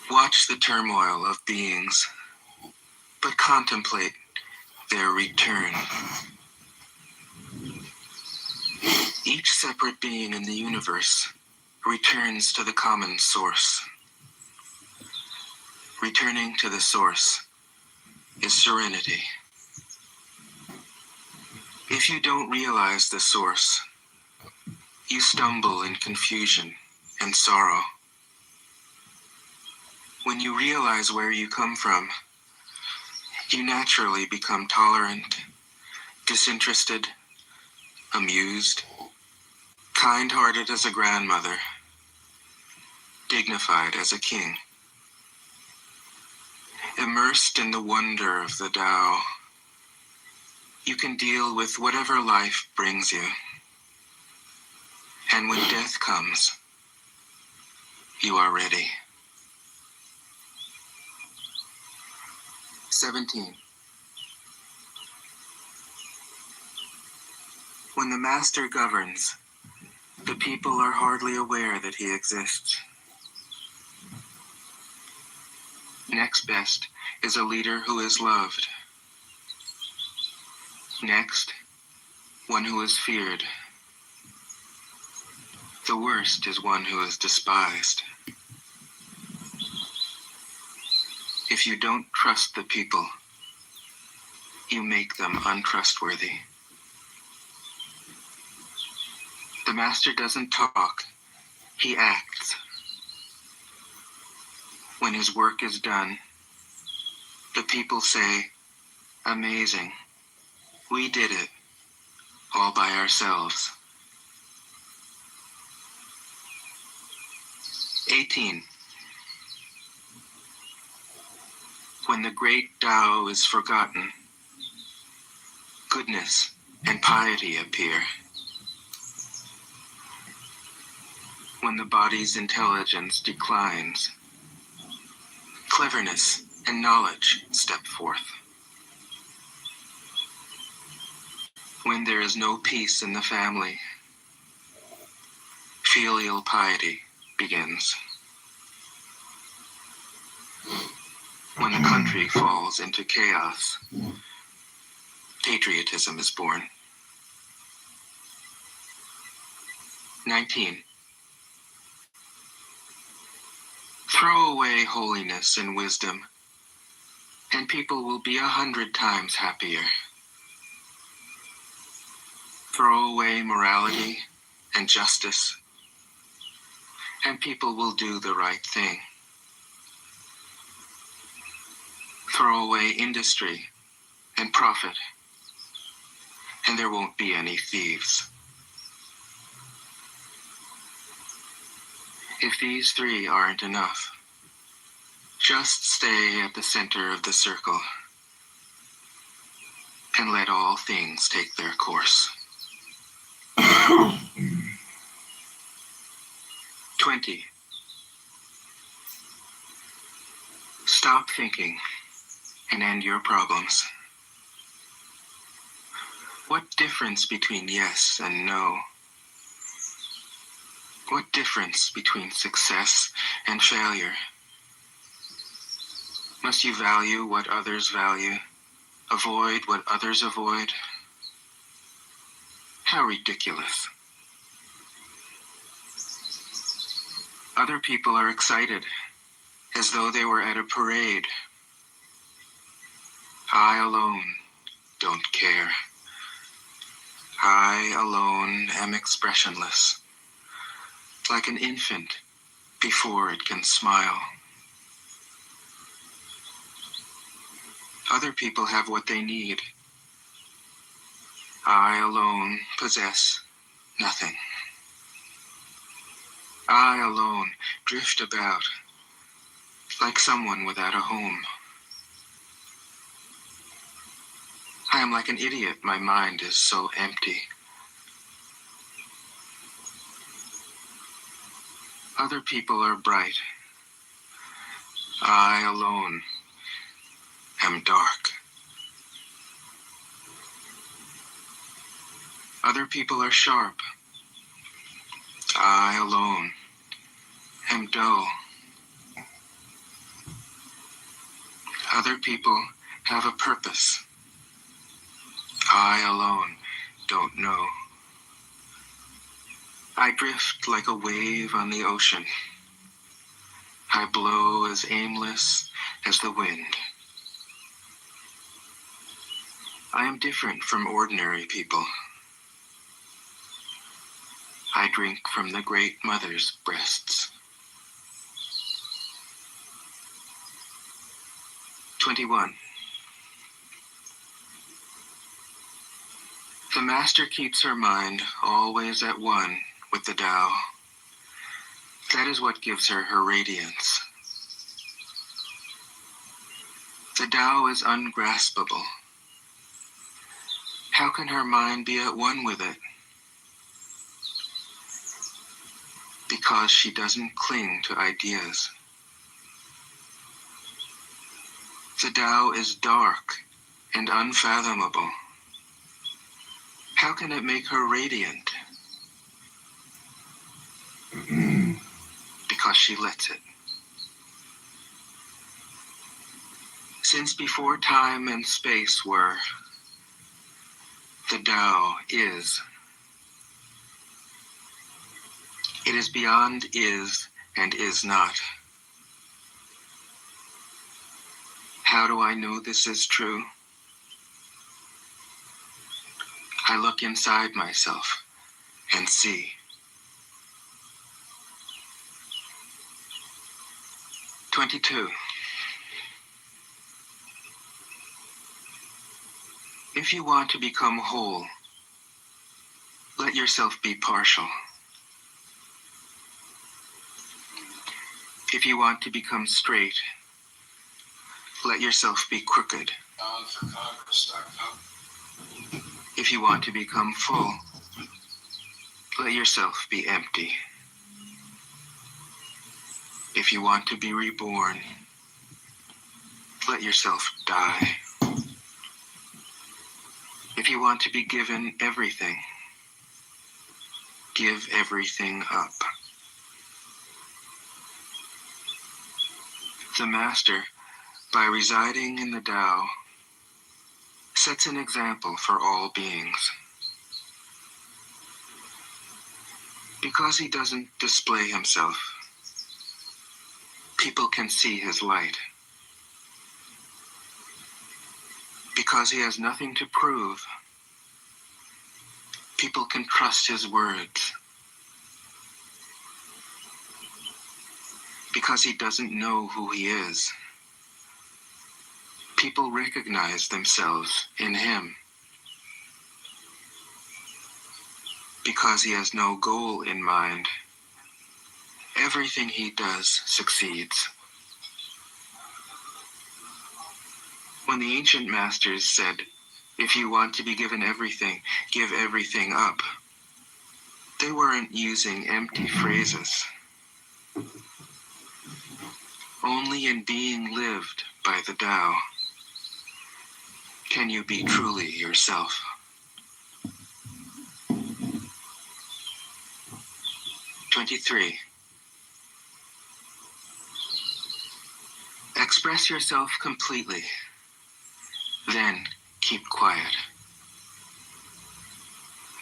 Watch the turmoil of beings, but contemplate their return. Each separate being in the universe returns to the common source. Returning to the source is serenity. If you don't realize the source, you stumble in confusion and sorrow. When you realize where you come from, you naturally become tolerant, disinterested, amused, kind-hearted as a grandmother, dignified as a king. Immersed in the wonder of the Tao, you can deal with whatever life brings you. And when death comes, you are ready. 17. When the master governs, the people are hardly aware that he exists. Next best is a leader who is loved. Next, one who is feared. The worst is one who is despised. If you don't trust the people, you make them untrustworthy. The master doesn't talk, he acts. When his work is done, the people say, "Amazing, we did it, all by ourselves." 18. When the great Tao is forgotten, goodness and piety appear. When the body's intelligence declines, cleverness and knowledge step forth. When there is no peace in the family, filial piety begins. When the country falls into chaos, patriotism is born. 19. Throw away holiness and wisdom, and people will be 100 times happier. Throw away morality and justice, and people will do the right thing. Throw away industry and profit, and there won't be any thieves. If these three aren't enough, just stay at the center of the circle and let all things take their course. 20. Stop thinking and end your problems. What difference between yes and no? What difference between success and failure? Must you value what others value, avoid what others avoid? How ridiculous. Other people are excited, as though they were at a parade. I alone don't care. I alone am expressionless, like an infant before it can smile. Other people have what they need. I alone possess nothing. I alone drift about, like someone without a home. I am like an idiot, my mind is so empty. Other people are bright. I alone am dark. Other people are sharp. I alone am dull. Other people have a purpose. I alone don't know. I drift like a wave on the ocean. I blow as aimless as the wind. I am different from ordinary people. I drink from the Great Mother's breasts. 21. The Master keeps her mind always at one with the Tao. That is what gives her her radiance. The Tao is ungraspable. How can her mind be at one with it? Because she doesn't cling to ideas. The Tao is dark and unfathomable. How can it make her radiant? Because she lets it. Since before time and space were, the Tao is. It is beyond is and is not. How do I know this is true? I look inside myself and see. "22. If you want to become whole, let yourself be partial. If you want to become straight, let yourself be crooked. If you want to become full, let yourself be empty. If you want to be reborn, let yourself die. If you want to be given everything, give everything up." The Master, by residing in the Tao, sets an example for all beings. Because he doesn't display himself, people can see his light. Because he has nothing to prove, people can trust his words. Because he doesn't know who he is, people recognize themselves in him. Because he has no goal in mind, everything he does succeeds. When the ancient masters said, "If you want to be given everything, give everything up," they weren't using empty phrases. Only in being lived by the Tao can you be truly yourself. 23. Express yourself completely, then keep quiet.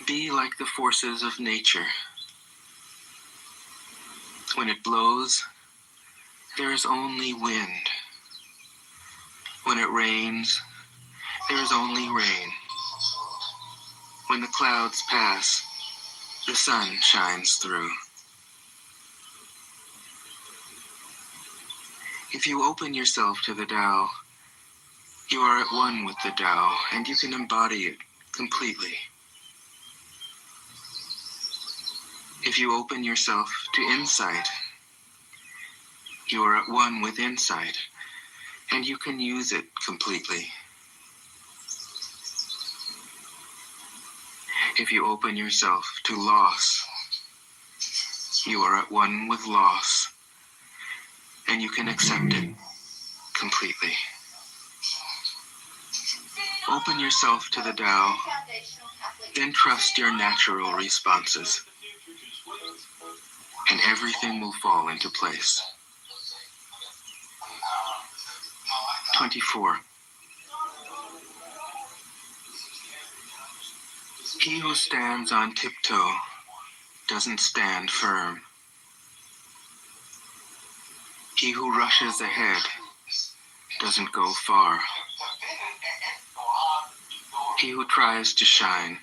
Be like the forces of nature. When it blows, there is only wind. When it rains, there is only rain. When the clouds pass, the sun shines through. If you open yourself to the Tao, you are at one with the Tao, and you can embody it completely. If you open yourself to insight, you are at one with insight, and you can use it completely. If you open yourself to loss, you are at one with loss, and you can accept it completely. Open yourself to the Tao, then trust your natural responses, and everything will fall into place. 24. He who stands on tiptoe doesn't stand firm. He who rushes ahead doesn't go far. He who tries to shine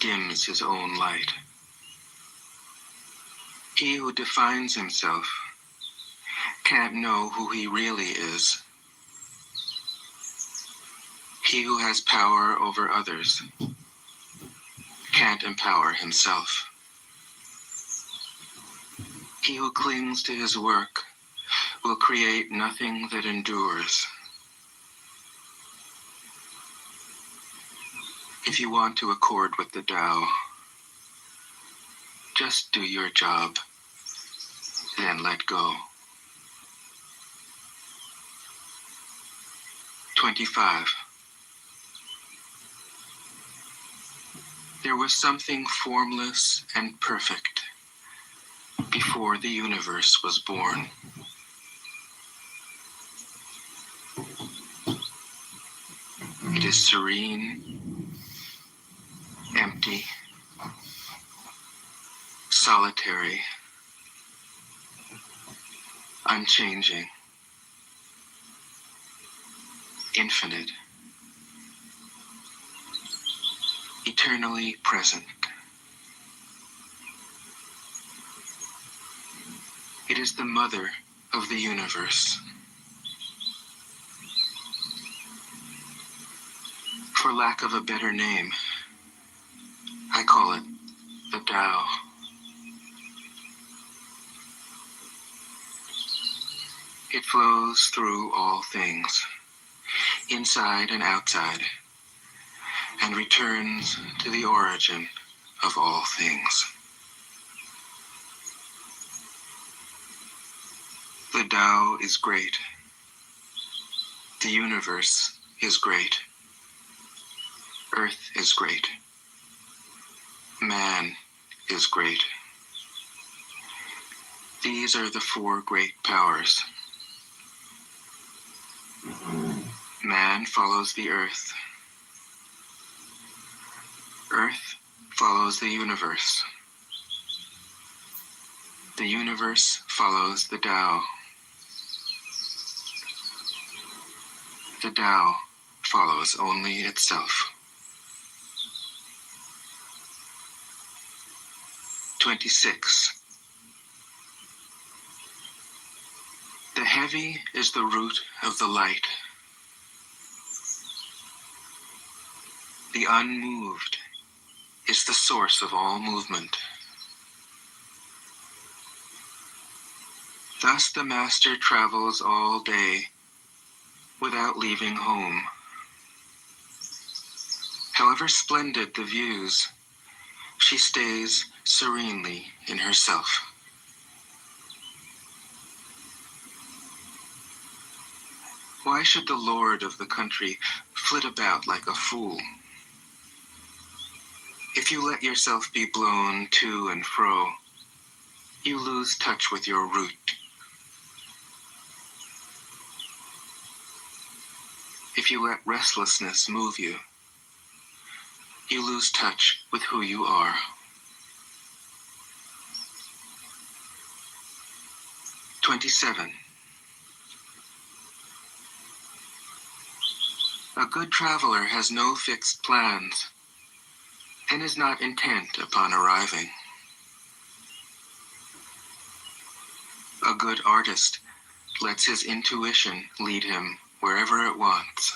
dims his own light. He who defines himself can't know who he really is. He who has power over others can't empower himself. He who clings to his work will create nothing that endures. If you want to accord with the Tao, just do your job, then let go. 25. There was something formless and perfect before the universe was born. It is serene, empty, solitary, unchanging, infinite, eternally present. It is the mother of the universe. For lack of a better name, I call it the Tao. It flows through all things, inside and outside, and returns to the origin of all things. The Tao is great. The universe is great. Earth is great. Man is great. These are the four great powers. Man follows the earth. Earth follows the universe. The universe follows the Tao. The Tao follows only itself. 26. The heavy is the root of the light. The unmoved is the source of all movement. Thus the master travels all day without leaving home. However splendid the views, she stays serenely in herself. Why should the lord of the country flit about like a fool? If you let yourself be blown to and fro, you lose touch with your root. If you let restlessness move you, you lose touch with who you are. 27. A good traveler has no fixed plans and is not intent upon arriving. A good artist lets his intuition lead him wherever it wants.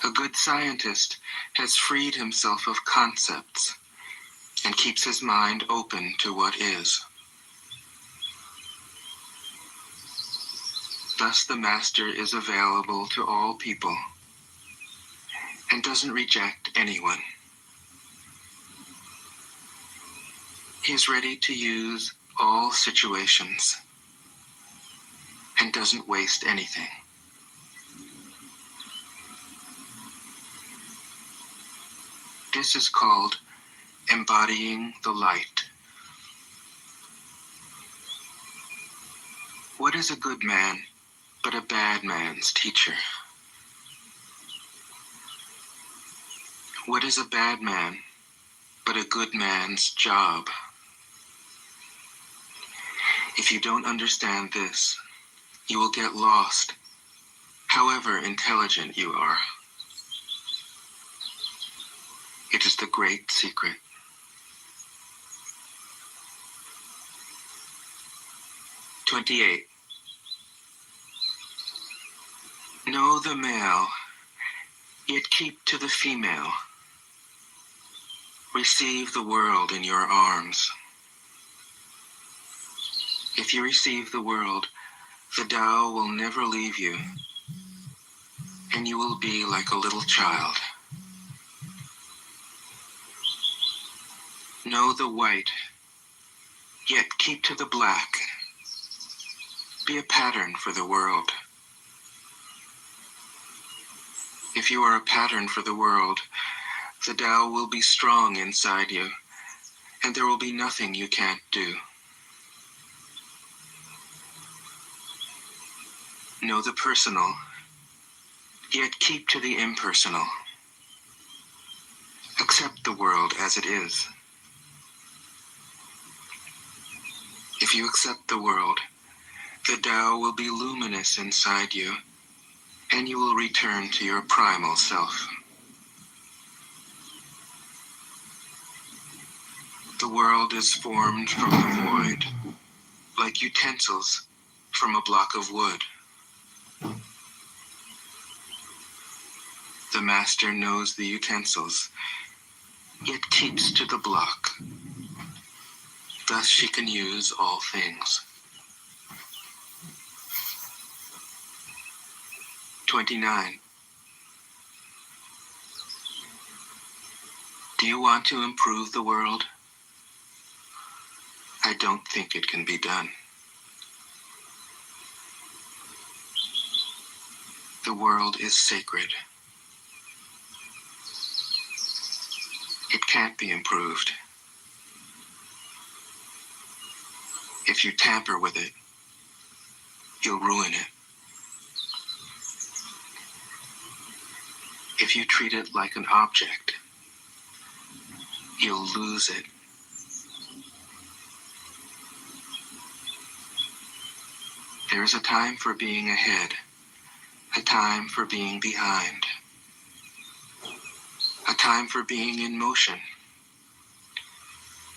A good scientist has freed himself of concepts and keeps his mind open to what is. Thus the master is available to all people and doesn't reject anyone. He is ready to use all situations and doesn't waste anything. This is called embodying the light. What is a good man but a bad man's teacher? What is a bad man but a good man's job? If you don't understand this, you will get lost, however intelligent you are. It is the great secret. 28. Know the male, yet keep to the female. Receive the world in your arms. If you receive the world, the Tao will never leave you, and you will be like a little child. Know the white, yet keep to the black. Be a pattern for the world. If you are a pattern for the world, the Tao will be strong inside you, and there will be nothing you can't do. Know the personal, yet keep to the impersonal. Accept the world as it is. If you accept the world, the Tao will be luminous inside you, and you will return to your primal self. The world is formed from the void, like utensils from a block of wood. The master knows the utensils, yet keeps to the block. Thus she can use all things. 29. Do you want to improve the world? I don't think it can be done. The world is sacred. It can't be improved. If you tamper with it, you'll ruin it. If you treat it like an object, you'll lose it. There is a time for being ahead, a time for being behind, a time for being in motion,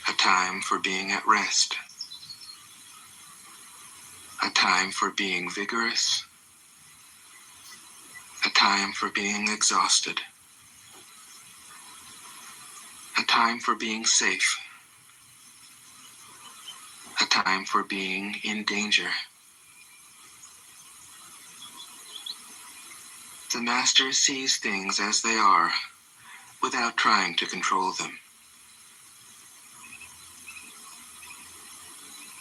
a time for being at rest, a time for being vigorous, a time for being exhausted, a time for being safe, a time for being in danger. The master sees things as they are, without trying to control them.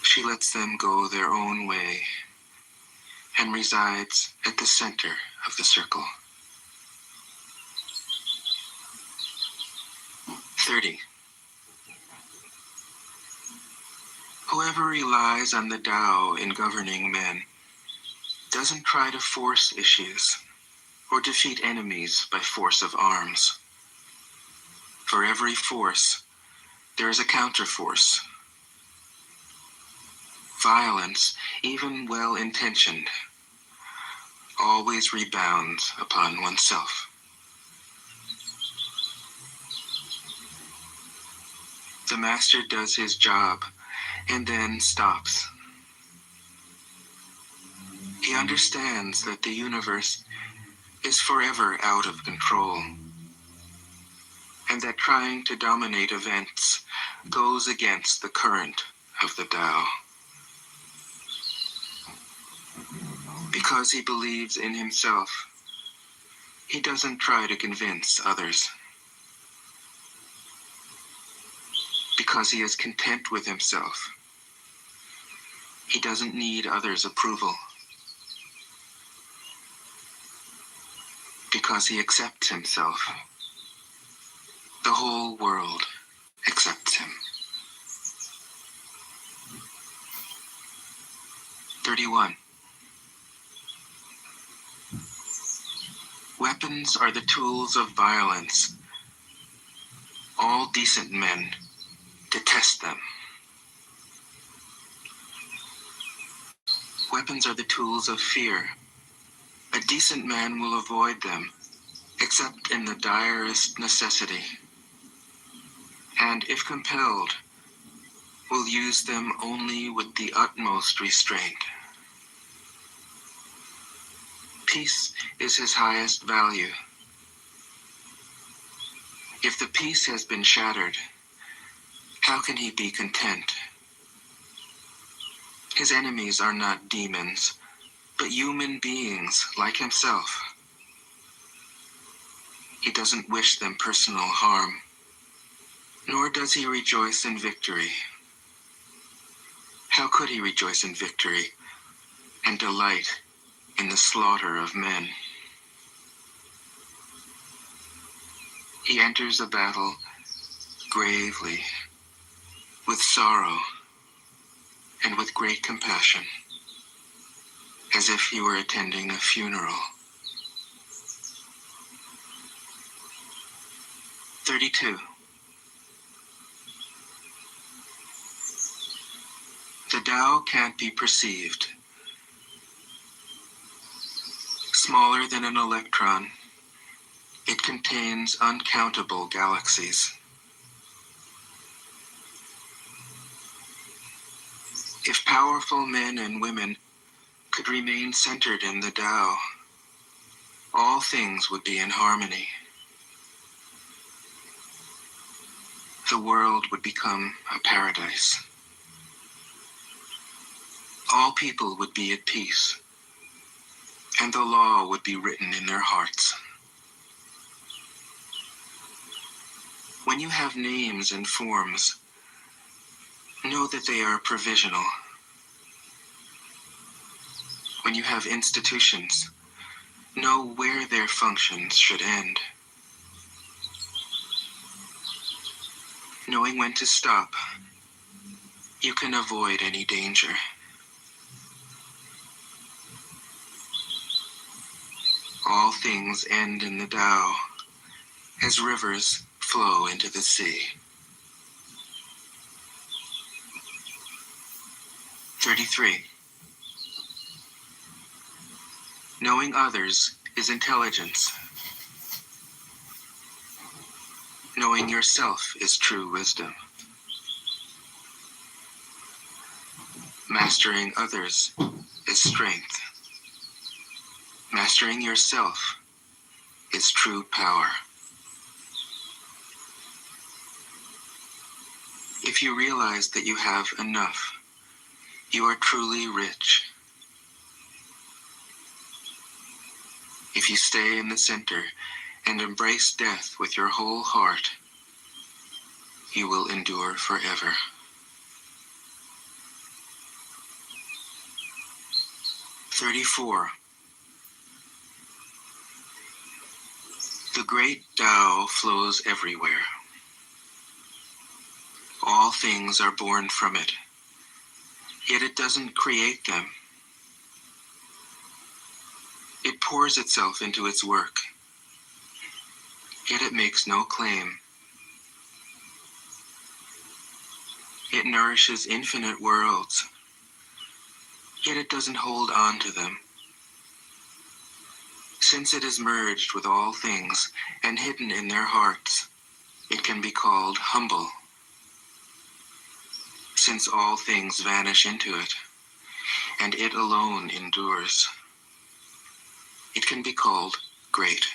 She lets them go their own way and resides at the center of the circle. 30. Whoever relies on the Tao in governing men doesn't try to force issues or defeat enemies by force of arms. For every force, there is a counterforce. Violence, even well-intentioned, always rebounds upon oneself. The master does his job and then stops. He understands that the universe is forever out of control, and that trying to dominate events goes against the current of the Tao. Because he believes in himself, he doesn't try to convince others. Because he is content with himself, he doesn't need others' approval. Because he accepts himself, the whole world accepts him. 31. Weapons are the tools of violence. All decent men detest them. Weapons are the tools of fear. A decent man will avoid them, except in the direst necessity, and if compelled, will use them only with the utmost restraint. Peace is his highest value. If the peace has been shattered, how can he be content? His enemies are not demons, but human beings like himself. He doesn't wish them personal harm, nor does he rejoice in victory. How could he rejoice in victory and delight in the slaughter of men? He enters a battle gravely, with sorrow, and with great compassion, as if he were attending a funeral. 32. The Tao can't be perceived. Smaller than an electron, it contains uncountable galaxies. If powerful men and women could remain centered in the Tao, all things would be in harmony. The world would become a paradise. All people would be at peace, and the law would be written in their hearts. When you have names and forms, know that they are provisional. When you have institutions, know where their functions should end. Knowing when to stop, you can avoid any danger. All things end in the Tao, as rivers flow into the sea. 33. Knowing others is intelligence. Knowing yourself is true wisdom. Mastering others is strength. Mastering yourself is true power. If you realize that you have enough, you are truly rich. If you stay in the center and embrace death with your whole heart, you will endure forever. 34. The great Tao flows everywhere. All things are born from it, yet it doesn't create them. It pours itself into its work, yet it makes no claim. It nourishes infinite worlds, yet it doesn't hold on to them. Since it is merged with all things and hidden in their hearts, it can be called humble. Since all things vanish into it, and it alone endures, it can be called great.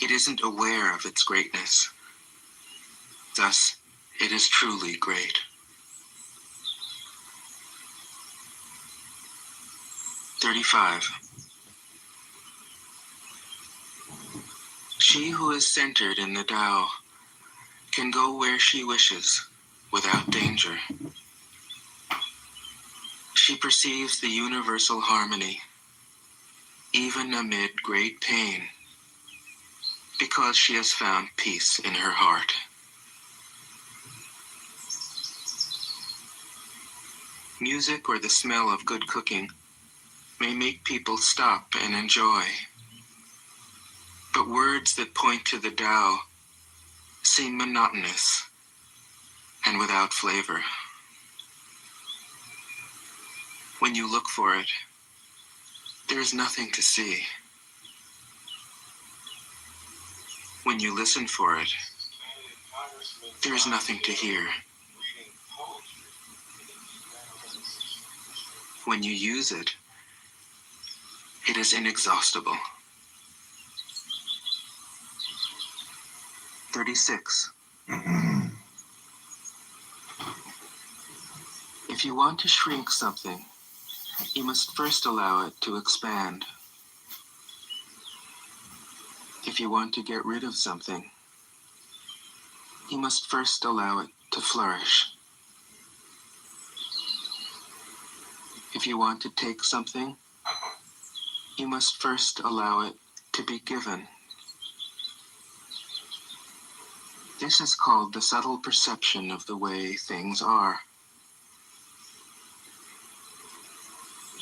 It isn't aware of its greatness. Thus, it is truly great. 35. She who is centered in the Tao can go where she wishes without danger. She perceives the universal harmony, even amid great pain, because she has found peace in her heart. Music or the smell of good cooking may make people stop and enjoy. But words that point to the Tao seem monotonous and without flavor. When you look for it, there is nothing to see. When you listen for it, there is nothing to hear. When you use it, it is inexhaustible. 36. If you want to shrink something, you must first allow it to expand. If you want to get rid of something, you must first allow it to flourish. If you want to take something, you must first allow it to be given. This is called the subtle perception of the way things are.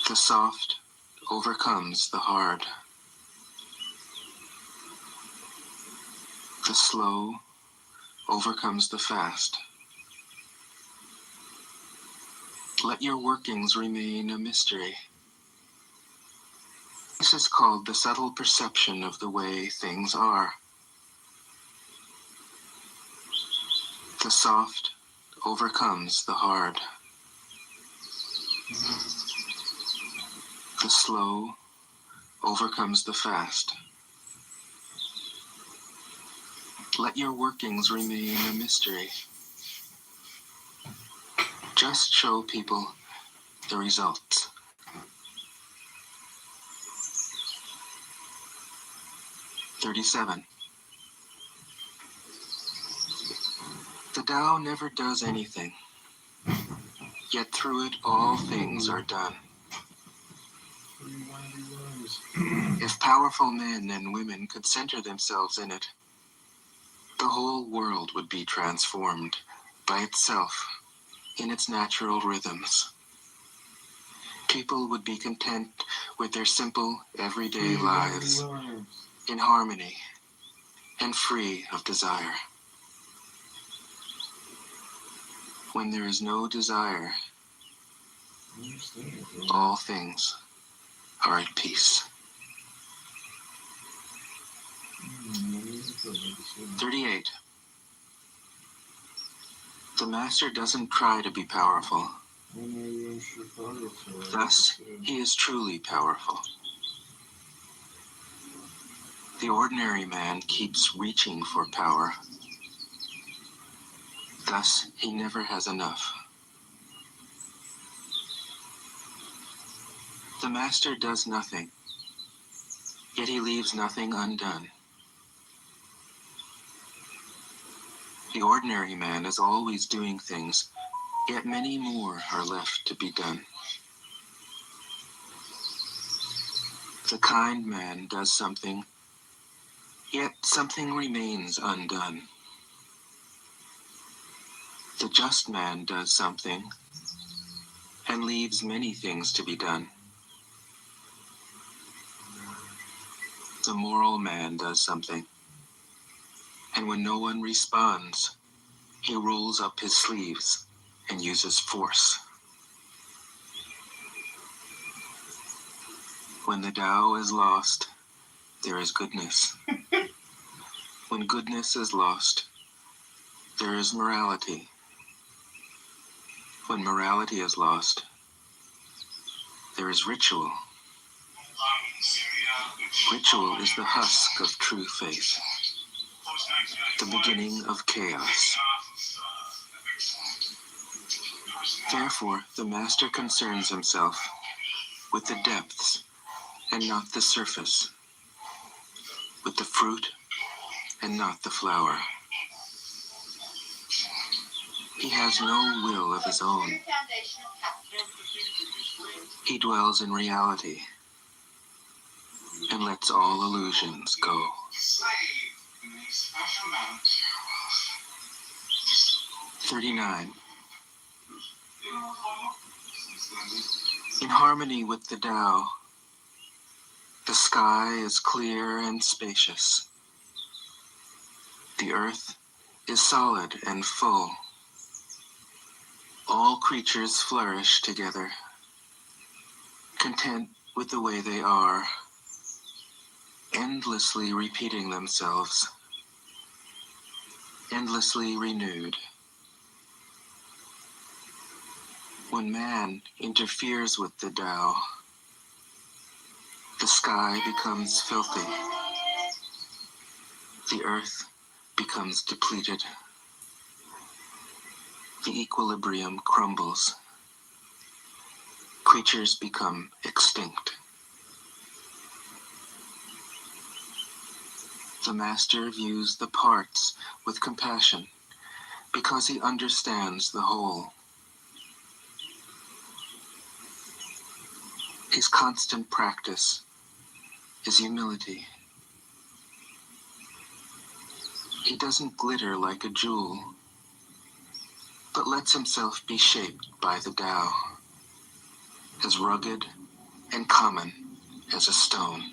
The soft overcomes the hard. The slow overcomes the fast. Let your workings remain a mystery. This is called the subtle perception of the way things are. The soft overcomes the hard. The slow overcomes the fast. Let your workings remain a mystery. Just show people the results. "37. The Tao never does anything, yet through it all things are done. If powerful men and women could center themselves in it, the whole world would be transformed by itself in its natural rhythms. People would be content with their simple, everyday lives, in harmony and free of desire. When there is no desire, all things are at peace." 38. The master doesn't try to be powerful. Thus, he is truly powerful. The ordinary man keeps reaching for power. Thus, he never has enough. The master does nothing, yet he leaves nothing undone. The ordinary man is always doing things, yet many more are left to be done. The kind man does something, yet something remains undone. The just man does something, and leaves many things to be done. The moral man does something, and when no one responds, he rolls up his sleeves and uses force. When the Tao is lost, there is goodness. When goodness is lost, there is morality. When morality is lost, there is ritual. Ritual is the husk of true faith, the beginning of chaos. Therefore, the master concerns himself with the depths and not the surface, with the fruit and not the flower. He has no will of his own. He dwells in reality and lets all illusions go. 39. In harmony with the Tao, the sky is clear and spacious. The earth is solid and full. All creatures flourish together, content with the way they are, endlessly repeating themselves, endlessly renewed. When man interferes with the Tao, the sky becomes filthy. The earth becomes depleted. The equilibrium crumbles. Creatures become extinct. The master views the parts with compassion because he understands the whole. His constant practice is humility. He doesn't glitter like a jewel, but lets himself be shaped by the Tao, as rugged and common as a stone.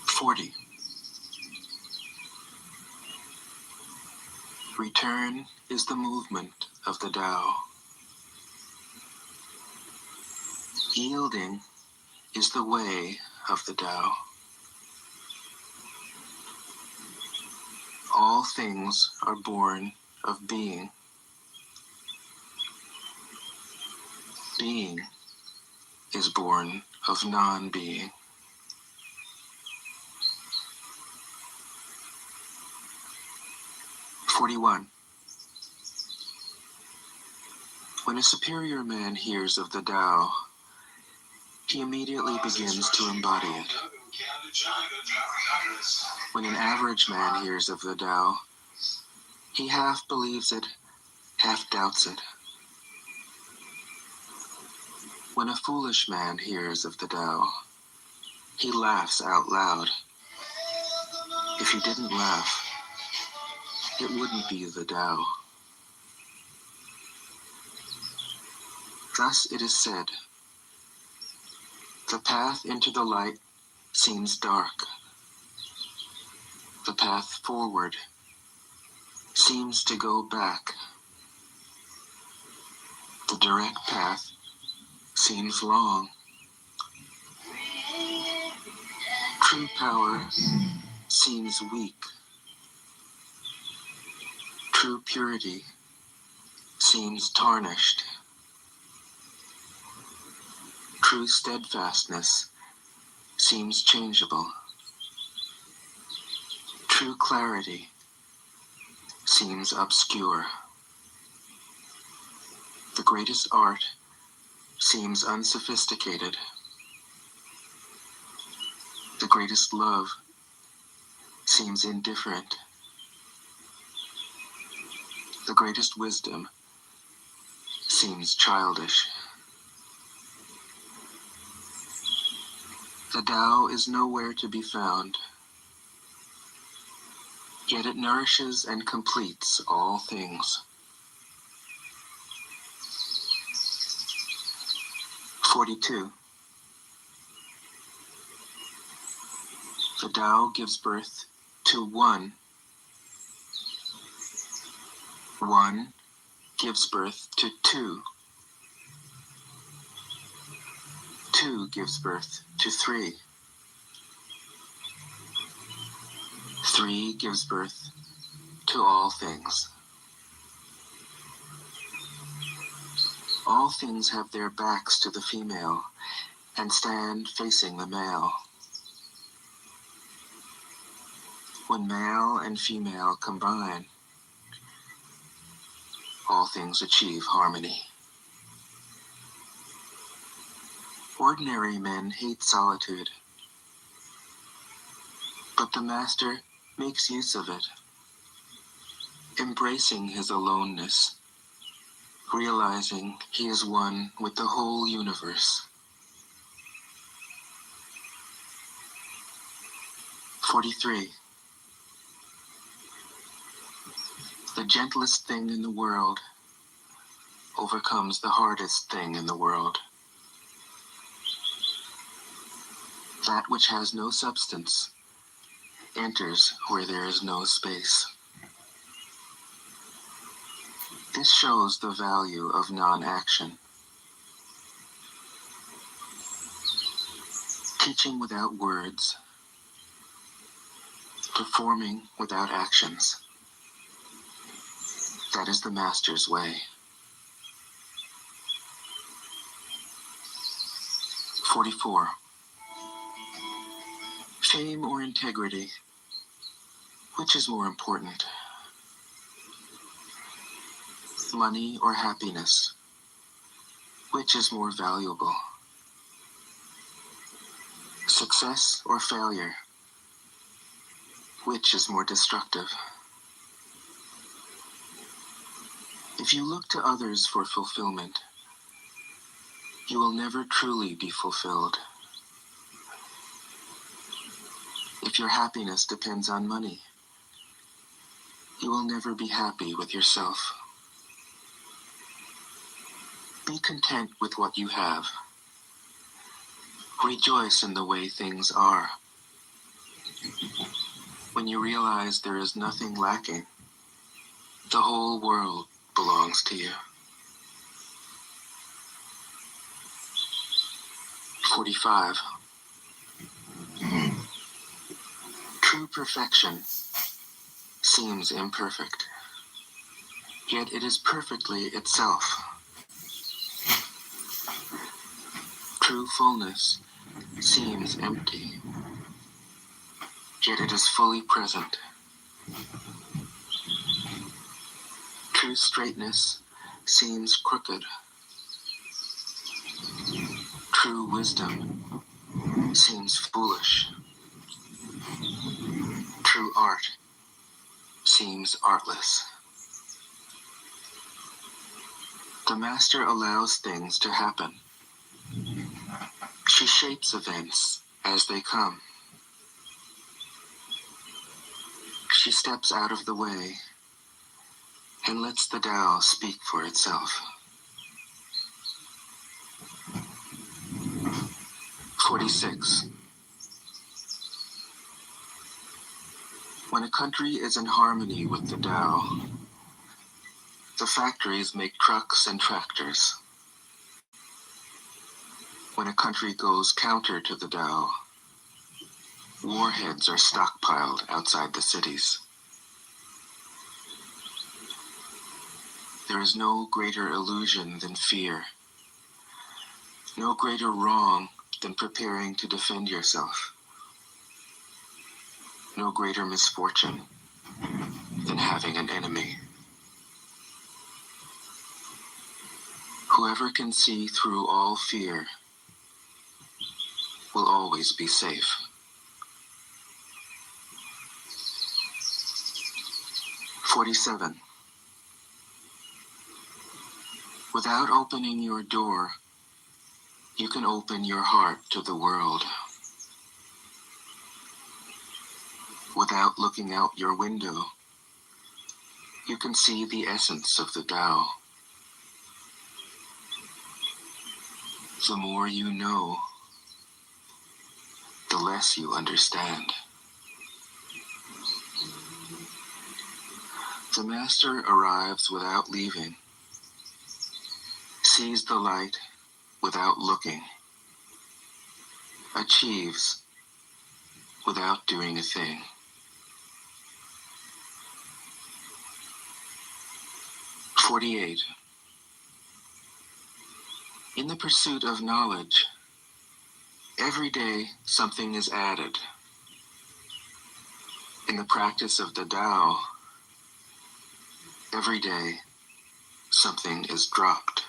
40. Return is the movement of the Tao. Yielding is the way of the Tao. All things are born of being. Being is born of non-being. 41. When a superior man hears of the Tao, he immediately begins to embody it. When an average man hears of the Tao, he half believes it, half doubts it. When a foolish man hears of the Tao, he laughs out loud. If he didn't laugh, it wouldn't be the Tao. Thus it is said, the path into the light seems dark. The path forward seems to go back. The direct path seems long. True power seems weak. True purity seems tarnished. True steadfastness seems changeable. True clarity seems obscure. The greatest art seems unsophisticated. The greatest love seems indifferent. The greatest wisdom seems childish. The Tao is nowhere to be found, yet it nourishes and completes all things. 42. The Tao gives birth to one. One gives birth to two. Two gives birth to three. Three gives birth to all things. All things have their backs to the female and stand facing the male. When male and female combine, all things achieve harmony. Ordinary men hate solitude, but the master makes use of it, embracing his aloneness, realizing he is one with the whole universe. 43. The gentlest thing in the world overcomes the hardest thing in the world. That which has no substance enters where there is no space. This shows the value of non-action. Teaching without words, performing without actions. That is the Master's way. 44. Fame or integrity? Which is more important? Money or happiness? Which is more valuable? Success or failure? Which is more destructive? If you look to others for fulfillment, you will never truly be fulfilled. If your happiness depends on money, you will never be happy with yourself. Be content with what you have. Rejoice in the way things are. When you realize there is nothing lacking, the whole world belongs to you. 45. True perfection seems imperfect, yet it is perfectly itself. True fullness seems empty, yet it is fully present. True straightness seems crooked. True wisdom seems foolish. True art seems artless. The Master allows things to happen. She shapes events as they come. She steps out of the way and lets the Tao speak for itself. 46. When a country is in harmony with the Tao, the factories make trucks and tractors. When a country goes counter to the Tao, warheads are stockpiled outside the cities. There is no greater illusion than fear, no greater wrong than preparing to defend yourself, no greater misfortune than having an enemy. Whoever can see through all fear will always be safe. 47. Without opening your door, you can open your heart to the world. Without looking out your window, you can see the essence of the Tao. The more you know, the less you understand. The Master arrives without leaving, sees the light without looking, achieves without doing a thing. 48. In the pursuit of knowledge, every day something is added. In the practice of the Tao, every day something is dropped.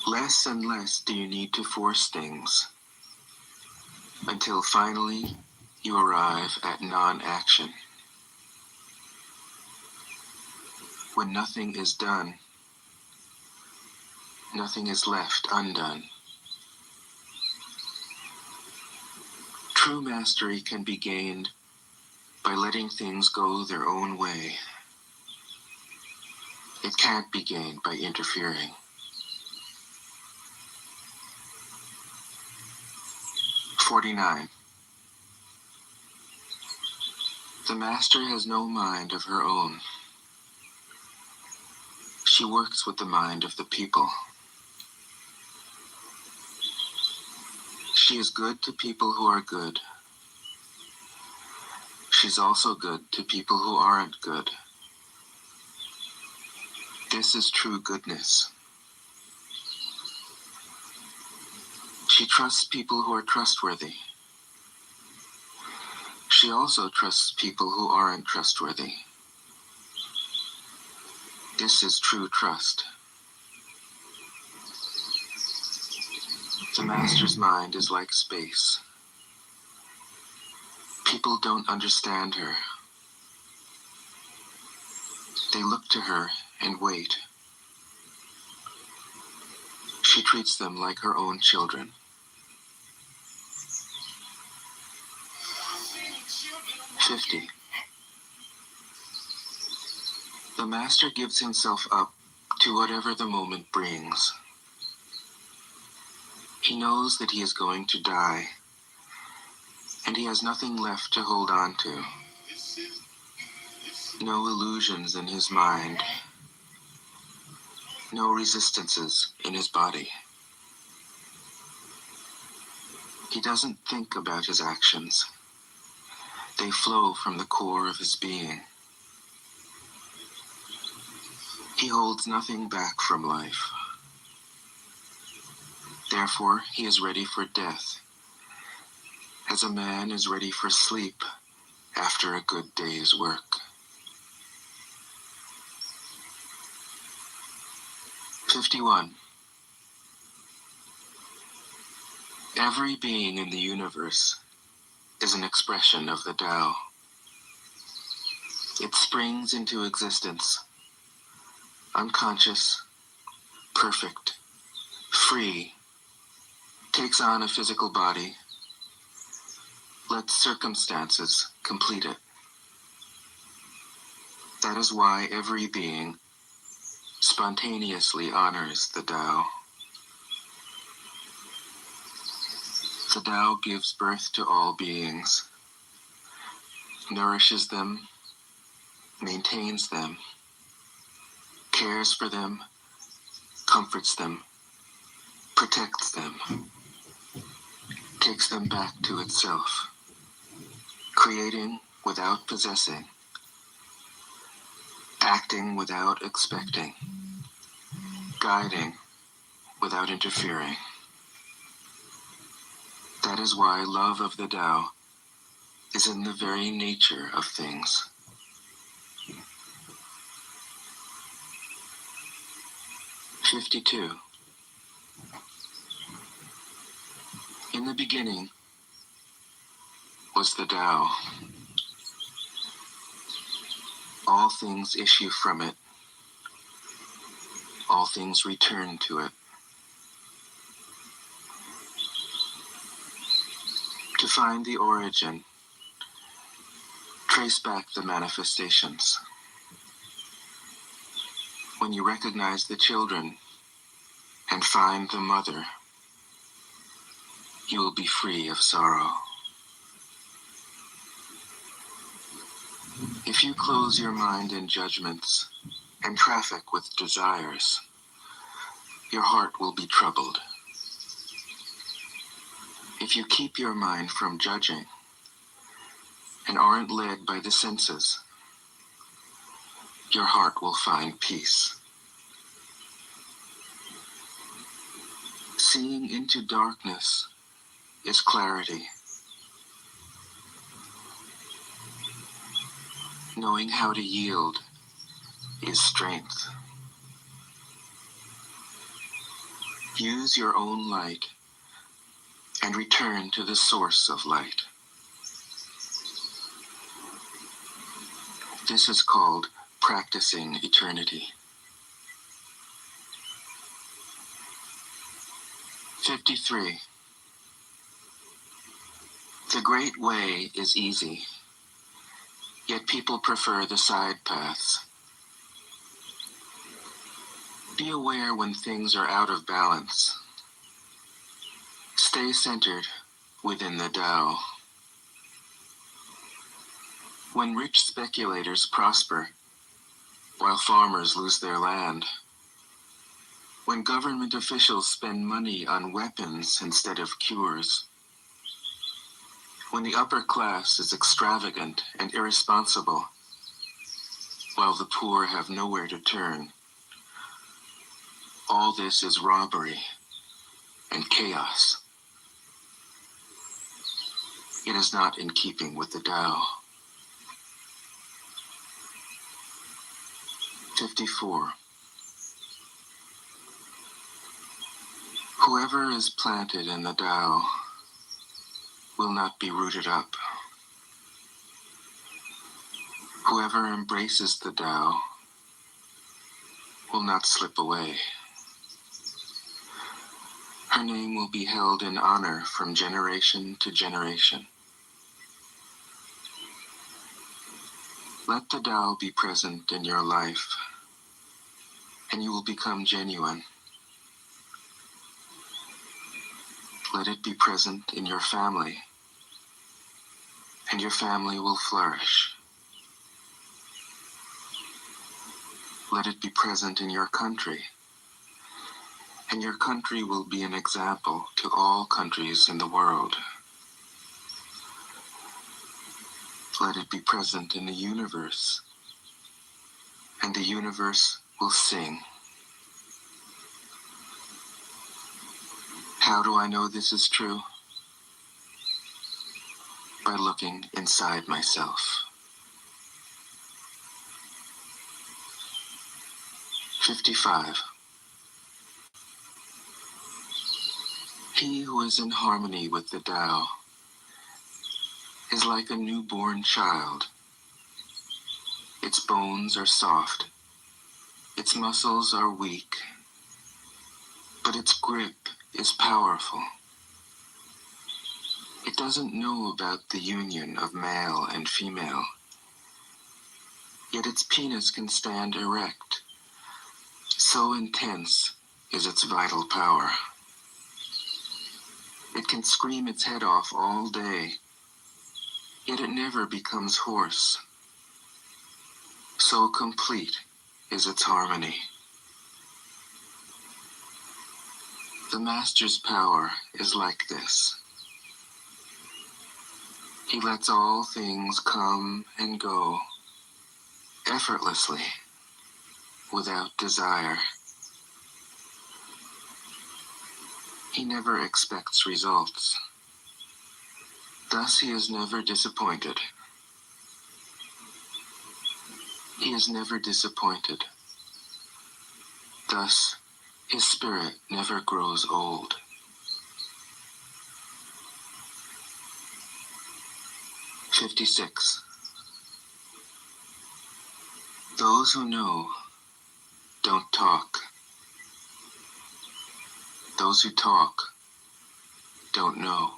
Less and less do you need to force things, until finally you arrive at non-action. When nothing is done, nothing is left undone. True mastery can be gained by letting things go their own way. It can't be gained by interfering. 49. The master has no mind of her own. She works with the mind of the people. She is good to people who are good. She's also good to people who aren't good. This is true goodness. She trusts people who are trustworthy. She also trusts people who aren't trustworthy. This is true trust. The master's mind is like space. People don't understand her. They look to her and wait. She treats them like her own children. 50. The master gives himself up to whatever the moment brings. He knows that he is going to die, and he has nothing left to hold on to. No illusions in his mind. No resistances in his body. He doesn't think about his actions. They flow from the core of his being. He holds nothing back from life. Therefore, he is ready for death, as a man is ready for sleep after a good day's work. 51. Every being in the universe is an expression of the Tao. It springs into existence, unconscious, perfect, free, takes on a physical body, lets circumstances complete it. That is why every being spontaneously honors the Tao. The Tao gives birth to all beings, nourishes them, maintains them, cares for them, comforts them, protects them, takes them back to itself, creating without possessing, acting without expecting, guiding without interfering. That is why love of the Tao is in the very nature of things. 52. In the beginning was the Tao. All things issue from it. All things return to it. To find the origin, trace back the manifestations. When you recognize the children and find the mother, you will be free of sorrow. If you close your mind in judgments and traffic with desires, your heart will be troubled. If you keep your mind from judging and aren't led by the senses, your heart will find peace. Seeing into darkness is clarity. Knowing how to yield is strength. Use your own light and return to the source of light. This is called practicing eternity. 53. The great way is easy, yet people prefer the side paths. Be aware when things are out of balance. Stay centered within the Tao. When rich speculators prosper, while farmers lose their land, when government officials spend money on weapons instead of cures, when the upper class is extravagant and irresponsible, while the poor have nowhere to turn, all this is robbery and chaos. It is not in keeping with the Tao. 54. Whoever is planted in the Tao will not be rooted up. Whoever embraces the Tao will not slip away. Her name will be held in honor from generation to generation. Let the Tao be present in your life, and you will become genuine. Let it be present in your family, and your family will flourish. Let it be present in your country, and your country will be an example to all countries in the world. Let it be present in the universe, and the universe will sing. How do I know this is true? By looking inside myself. 55. He who is in harmony with the Tao is like a newborn child. Its bones are soft, its muscles are weak, but its grip is powerful. It doesn't know about the union of male and female, yet its penis can stand erect. So intense is its vital power. It can scream its head off all day, yet it never becomes hoarse. So complete is its harmony. The Master's power is like this. He lets all things come and go effortlessly, without desire. He never expects results. Thus he is never disappointed. He is never disappointed. Thus his spirit never grows old. 56. Those who know don't talk. Those who talk don't know.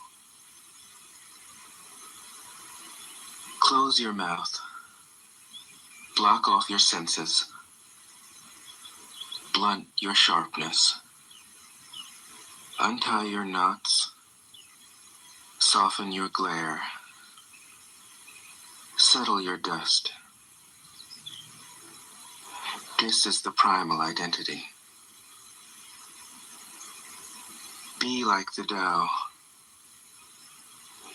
Close your mouth. Block off your senses. Blunt your sharpness. Untie your knots. Soften your glare. Settle your dust. This is the primal identity. Be like the Tao.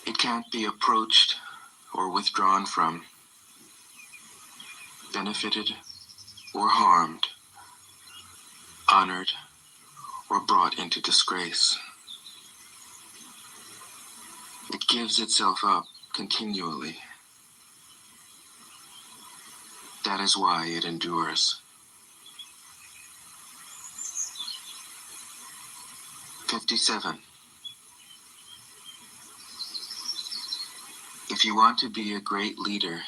It can't be approached or withdrawn from, benefited or harmed, honored or brought into disgrace. It gives itself up continually. That is why it endures. 57. If you want to be a great leader,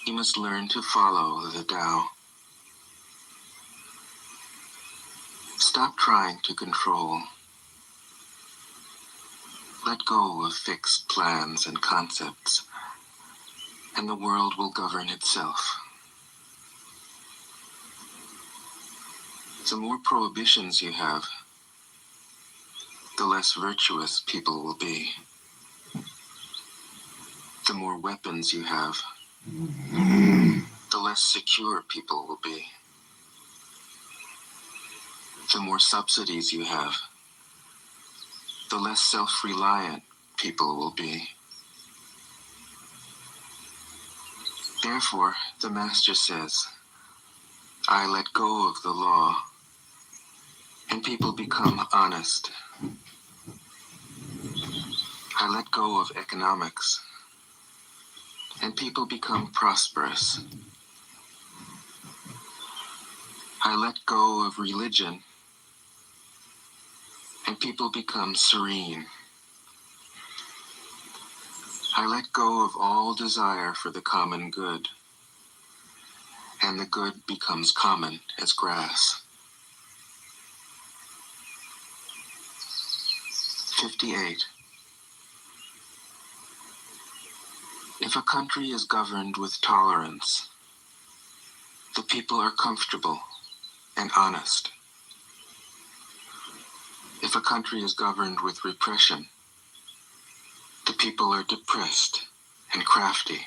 you must learn to follow the Tao. Stop trying to control. Let go of fixed plans and concepts, and the world will govern itself. The more prohibitions you have, the less virtuous people will be. The more weapons you have, the less secure people will be. The more subsidies you have, the less self-reliant people will be. Therefore, the Master says, I let go of the law, and people become honest. I let go of economics, and people become prosperous. I let go of religion, and people become serene. I let go of all desire for the common good, and the good becomes common as grass. 58. If a country is governed with tolerance, the people are comfortable and honest. If a country is governed with repression, the people are depressed and crafty.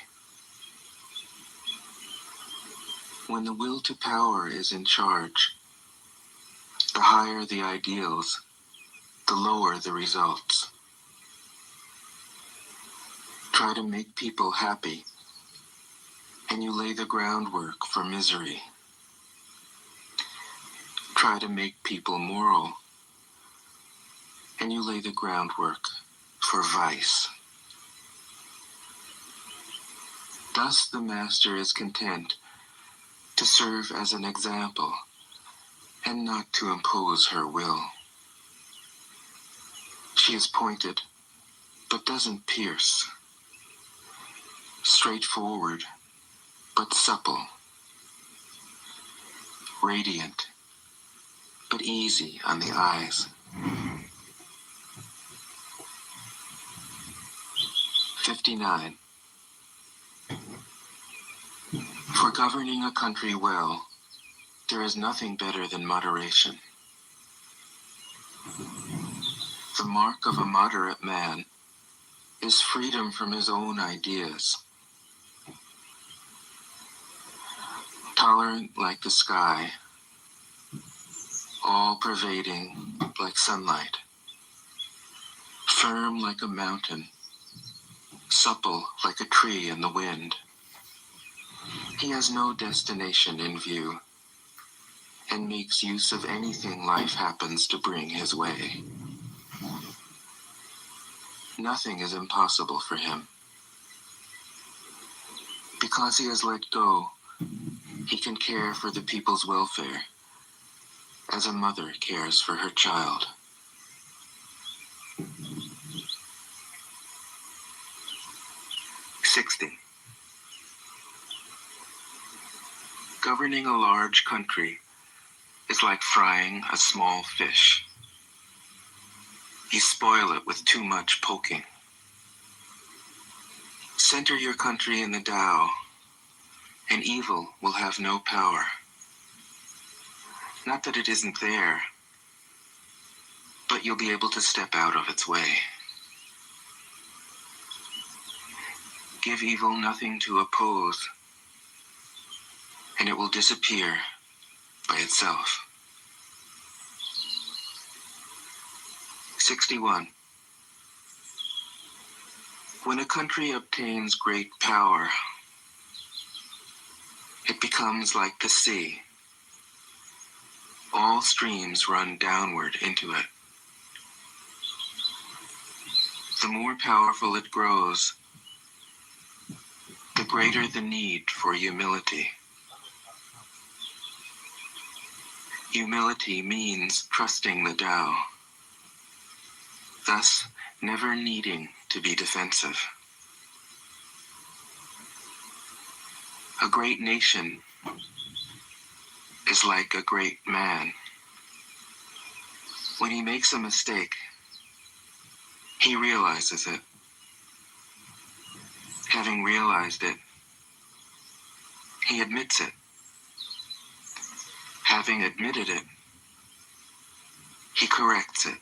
When the will to power is in charge, the higher the ideals, the lower the results. Try to make people happy, and you lay the groundwork for misery. Try to make people moral, and you lay the groundwork for vice. Thus the Master is content to serve as an example and not to impose her will. She is pointed, but doesn't pierce. Straightforward, but supple. Radiant, but easy on the eyes. 59. For governing a country well, there is nothing better than moderation. The mark of a moderate man is freedom from his own ideas. Tolerant like the sky, all-pervading like sunlight, firm like a mountain, supple like a tree in the wind. He has no destination in view, and makes use of anything life happens to bring his way. Nothing is impossible for him. Because he has let go, he can care for the people's welfare, as a mother cares for her child. 60. Governing a large country is like frying a small fish. You spoil it with too much poking. Center your country in the Tao, and evil will have no power. Not that it isn't there, but you'll be able to step out of its way. Give evil nothing to oppose, and it will disappear by itself. 61. When a country obtains great power, it becomes like the sea. All streams run downward into it. The more powerful it grows, the greater the need for humility. Humility means trusting the Tao, thus never needing to be defensive. A great nation is like a great man. When he makes a mistake, he realizes it. Having realized it, he admits it. Having admitted it, He corrects it.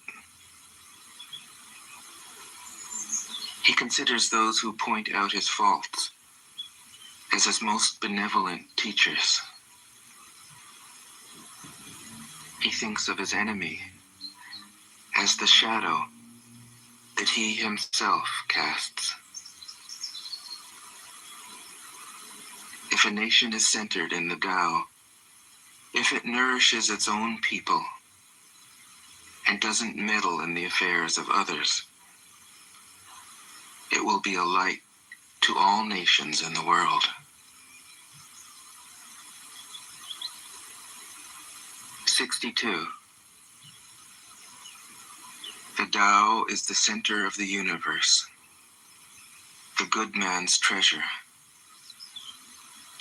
He considers those who point out his faults as his most benevolent teachers. He thinks of his enemy as the shadow that he himself casts. If a nation is centered in the Tao, if it nourishes its own people and doesn't meddle in the affairs of others, it will be a light to all nations in the world. '62. The Tao is the center of the universe, the good man's treasure,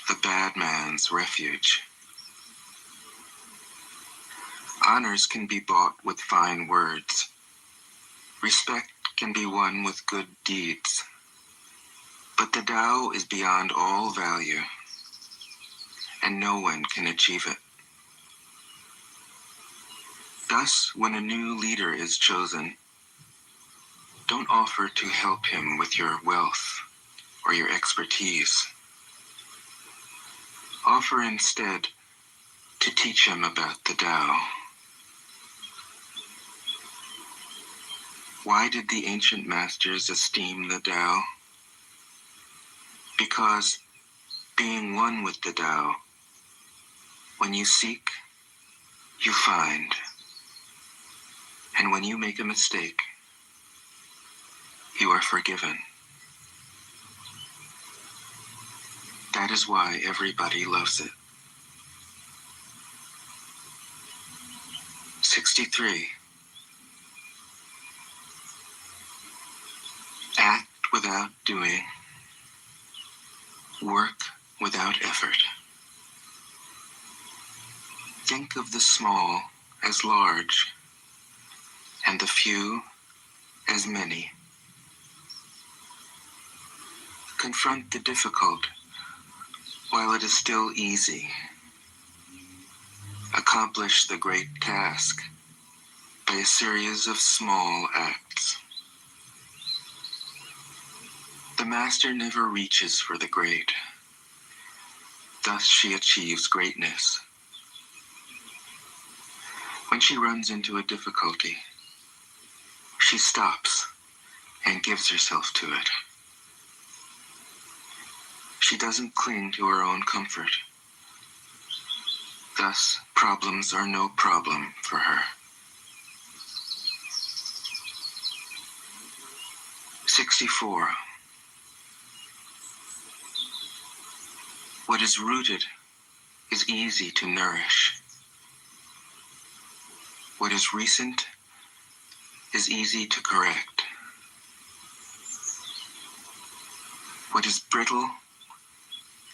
the bad man's refuge. Honors can be bought with fine words. Respect can be won with good deeds. But the Tao is beyond all value, and no one can achieve it. Thus, when a new leader is chosen, don't offer to help him with your wealth or your expertise. Offer instead to teach him about the Tao. Why did the ancient masters esteem the Tao? Because, being one with the Tao, when you seek, you find. And when you make a mistake, you are forgiven. That is why everybody loves it. 63. Act without doing. Work without effort. Think of the small as large, and the few as many. Confront the difficult while it is still easy. Accomplish the great task by a series of small acts. The master never reaches for the great. Thus she achieves greatness. When she runs into a difficulty, she stops and gives herself to it. She doesn't cling to her own comfort. Thus, problems are no problem for her. 64. What is rooted is easy to nourish. What is recent is easy to correct. What is brittle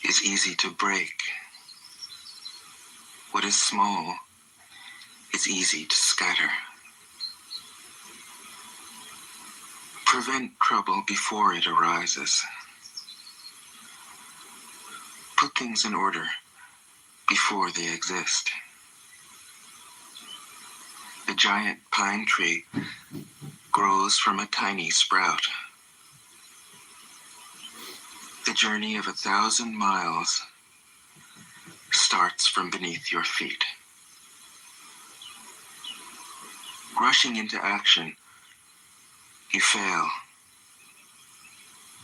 is easy to break. What is small is easy to scatter. Prevent trouble before it arises. Put things in order before they exist. The giant pine tree grows from a tiny sprout. The journey of 1,000 miles starts from beneath your feet. Rushing into action, you fail.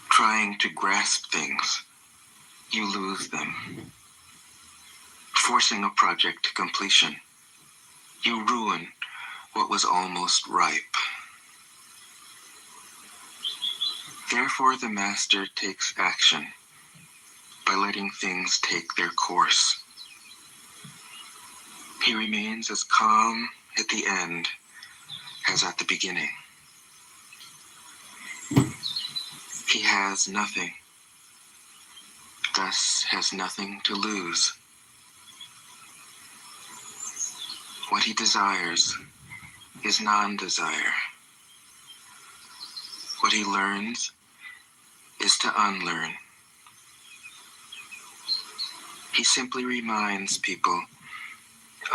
Trying to grasp things, you lose them. Forcing a project to completion, you ruin what was almost ripe. Therefore, the master takes action by letting things take their course. He remains as calm at the end as at the beginning. He has nothing, thus has nothing to lose. What he desires is non-desire. What he learns is to unlearn. He simply reminds people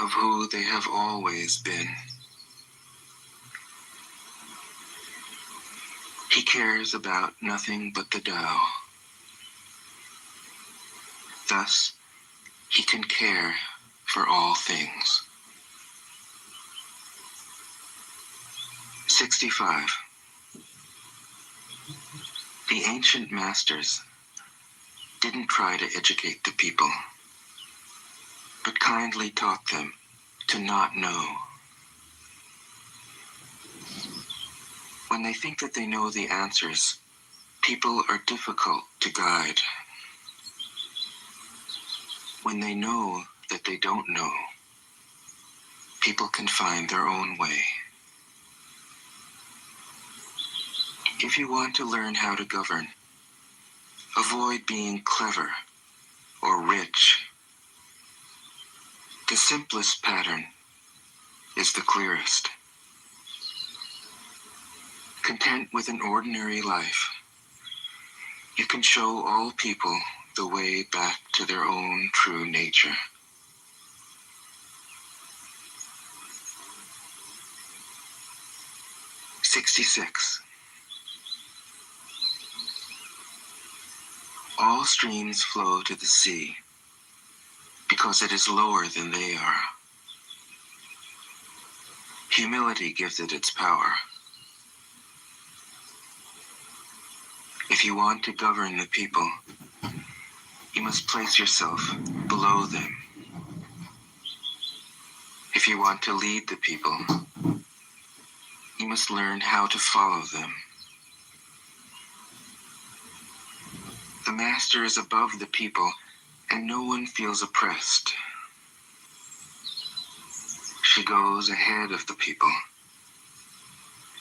of who they have always been. He cares about nothing but the Tao. Thus, he can care for all things. 65. The ancient masters didn't try to educate the people, but kindly taught them to not know. When they think that they know the answers, people are difficult to guide. When they know that they don't know, people can find their own way. If you want to learn how to govern, avoid being clever or rich. The simplest pattern is the clearest. Content with an ordinary life, you can show all people the way back to their own true nature. "66. All streams flow to the sea because it is lower than they are. Humility gives it its power. If you want to govern the people, you must place yourself below them. If you want to lead the people, you must learn how to follow them. The master is above the people, and no one feels oppressed. She goes ahead of the people,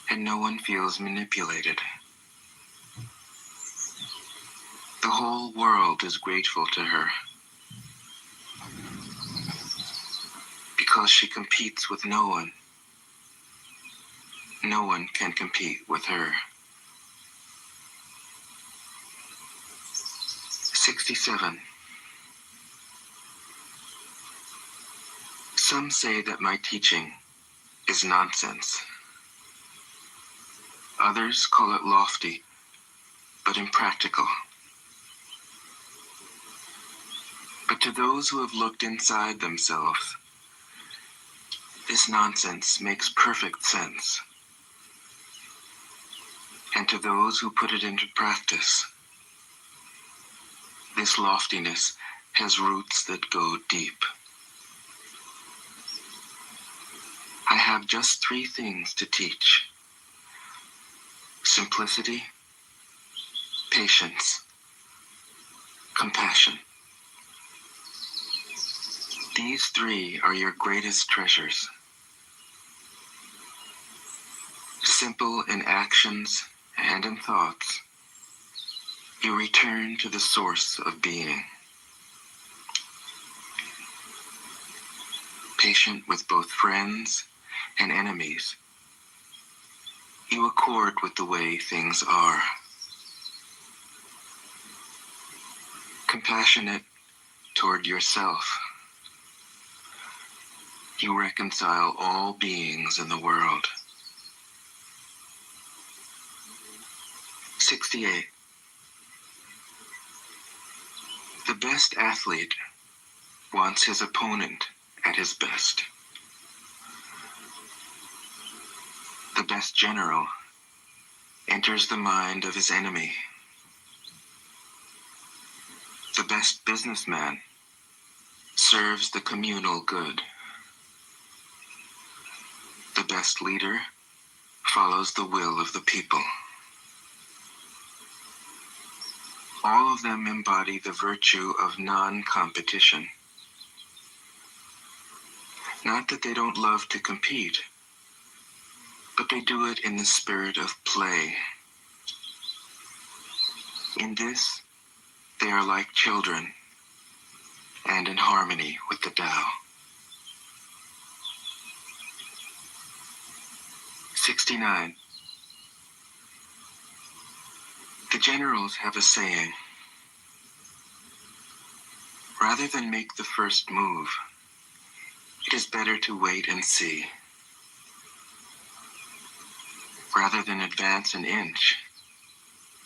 and no one feels manipulated. The whole world is grateful to her because she competes with no one. No one can compete with her. 67. Some say that my teaching is nonsense. Others call it lofty, but impractical. But to those who have looked inside themselves, this nonsense makes perfect sense. And to those who put it into practice, this loftiness has roots that go deep. I have just 3 things to teach: simplicity, patience, compassion. These 3 are your greatest treasures. Simple in actions and in thoughts, you return to the source of being. Patient with both friends and enemies, you accord with the way things are. Compassionate toward yourself, you reconcile all beings in the world. 68. The best athlete wants his opponent at his best. The best general enters the mind of his enemy. The best businessman serves the communal good. The best leader follows the will of the people. All of them embody the virtue of non-competition. Not that they don't love to compete, but they do it in the spirit of play. In this, they are like children, and in harmony with the Tao. 69. The generals have a saying: rather than make the first move, it is better to wait and see. Rather than advance an inch,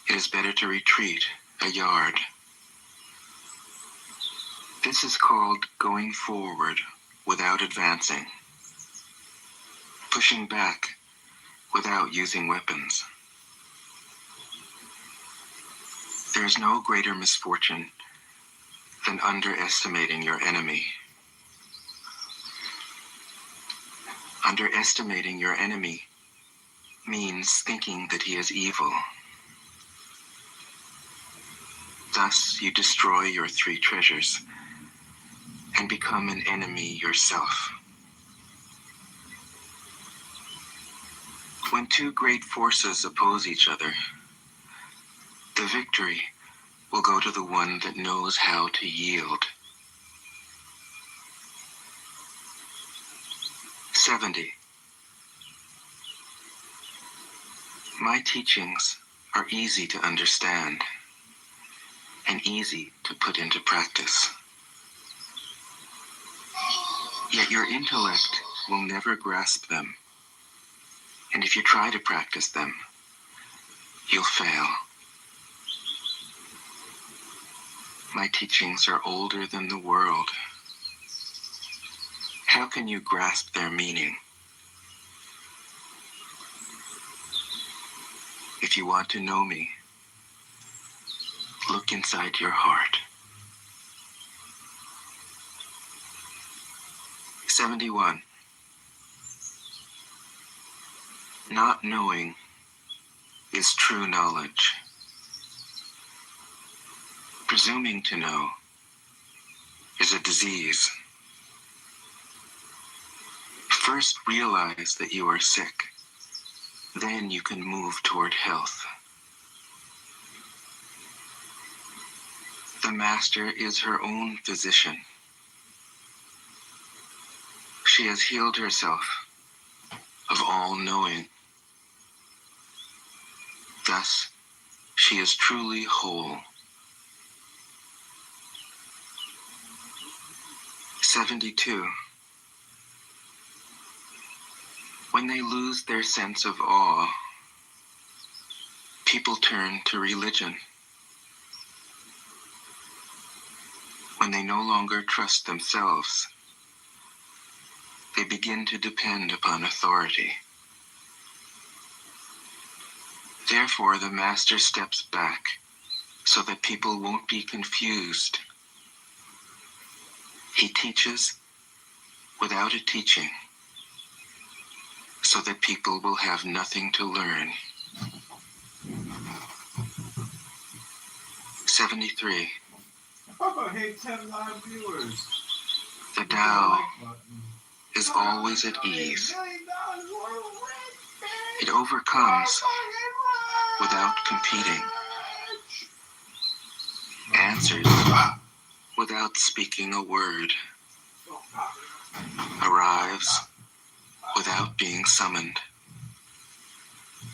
It is better to retreat a yard. This is called going forward without advancing, pushing back without using weapons. There is no greater misfortune than underestimating your enemy. Underestimating your enemy means thinking that he is evil. Thus, you destroy your three treasures and become an enemy yourself. When two great forces oppose each other, the victory will go to the one that knows how to yield. 70. My teachings are easy to understand and easy to put into practice. Yet your intellect will never grasp them, and if you try to practice them, you'll fail. My teachings are older than the world. How can you grasp their meaning? If you want to know me, look inside your heart. 71. Not knowing is true knowledge. Presuming to know is a disease. First realize that you are sick. Then you can move toward health. The master is her own physician. She has healed herself of all knowing. Thus, she is truly whole. 72. When they lose their sense of awe, people turn to religion. When they no longer trust themselves, they begin to depend upon authority. Therefore, the master steps back so that people won't be confused. He teaches without a teaching, so that people will have nothing to learn. 73. Hey, 10 live viewers. The Tao is always at ease. It overcomes without competing, answers without speaking a word, arrives without being summoned,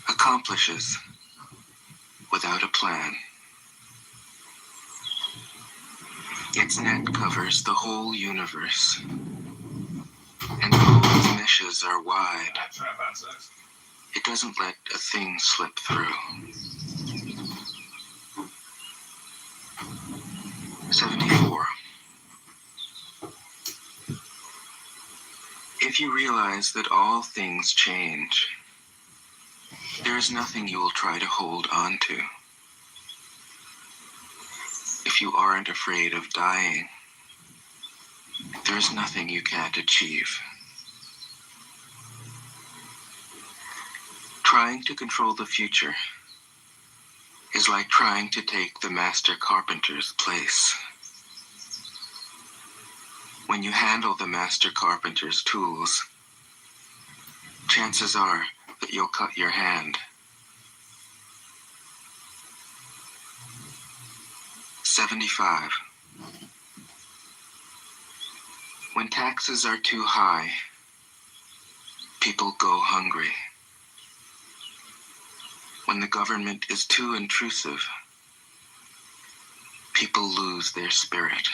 accomplishes without a plan. Its net covers the whole universe, and though its meshes are wide, it doesn't let a thing slip through. 74. If you realize that all things change, there is nothing you will try to hold on to. If you aren't afraid of dying, there is nothing you can't achieve. Trying to control the future is like trying to take the master carpenter's place. When you handle the master carpenter's tools, chances are that you'll cut your hand. 75. When taxes are too high, people go hungry. When the government is too intrusive, people lose their spirit.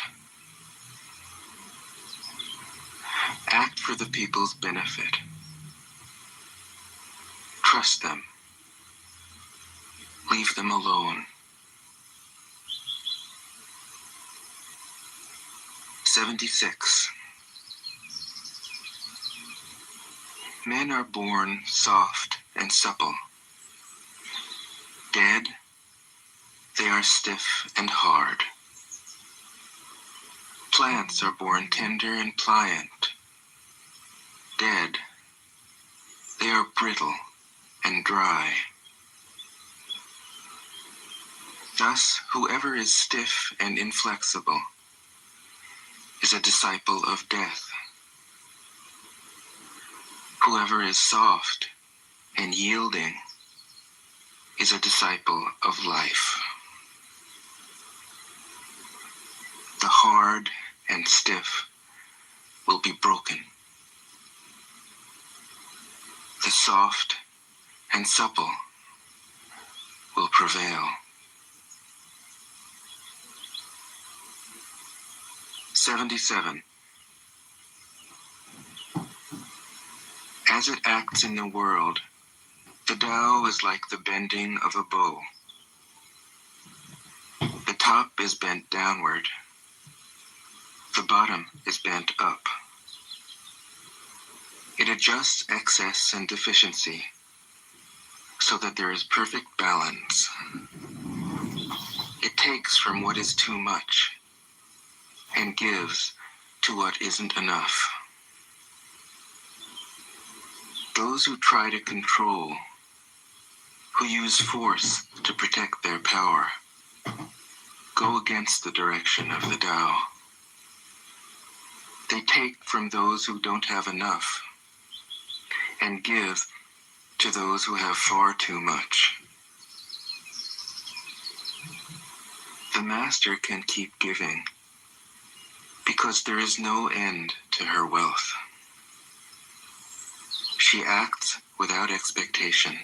Act for the people's benefit. Trust them. Leave them alone. 76. Men are born soft and supple. Dead, they are stiff and hard. Plants are born tender and pliant. Dead, they are brittle and dry. Thus, whoever is stiff and inflexible is a disciple of death. Whoever is soft and yielding is a disciple of life. The hard and stiff will be broken. The soft and supple will prevail. 77. As it acts in the world, the Tao is like the bending of a bow. The top is bent downward. The bottom is bent up. It adjusts excess and deficiency so that there is perfect balance. It takes from what is too much and gives to what isn't enough. Those who try to control, who use force to protect their power, go against the direction of the Tao. They take from those who don't have enough and give to those who have far too much. The Master can keep giving because there is no end to her wealth. She acts without expectation,